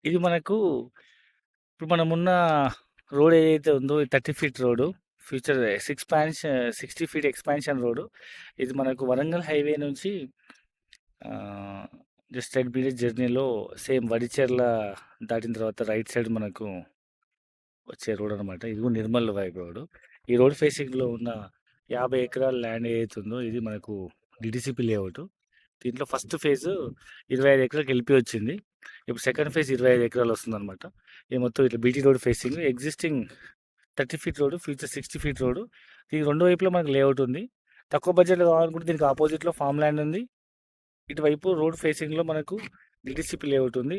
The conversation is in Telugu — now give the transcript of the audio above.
ఇది మనకు ఇప్పుడు మనమున్న రోడ్ ఏదైతే ఉందో, ఈ 30 feet road, future 60 feet expansion road. ఇది మనకు వరంగల్ హైవే నుంచి జస్ట్ 10 మినిట్స్ జర్నీలో సేమ్ వడిచెర్ల దాటిన తర్వాత రైట్ సైడ్ మనకు వచ్చే రోడ్ అనమాట. ఇది కూడా నిర్మల్ వైపు రోడ్. ఈ రోడ్ ఫేసింగ్లో ఉన్న 50 ఎకరాల ల్యాండ్ ఏదైతే ఉందో ఇది మనకు డిటిసిపి లేఅవుట్. దీంట్లో ఫస్ట్ ఫేజ్ 25 ఎకరాలకు ఎల్పి వచ్చింది. ఇప్పుడు సెకండ్ ఫేజ్ 25 ఎకరాలు వస్తుందన్నమాట. ఇది మొత్తం ఇట్లా BT road facing, existing 30 feet road, future 60 feet road. దీనికి రెండు వైపులా మనకు లేఅవుట్ ఉంది. తక్కువ బడ్జెట్లో కావాలనుకుంటే దీనికి ఆపోజిట్లో ఫామ్ ల్యాండ్ ఉంది. ఇటువైపు రోడ్ ఫేసింగ్లో మనకు డిటిసిపి లేఅవుట్ ఉంది.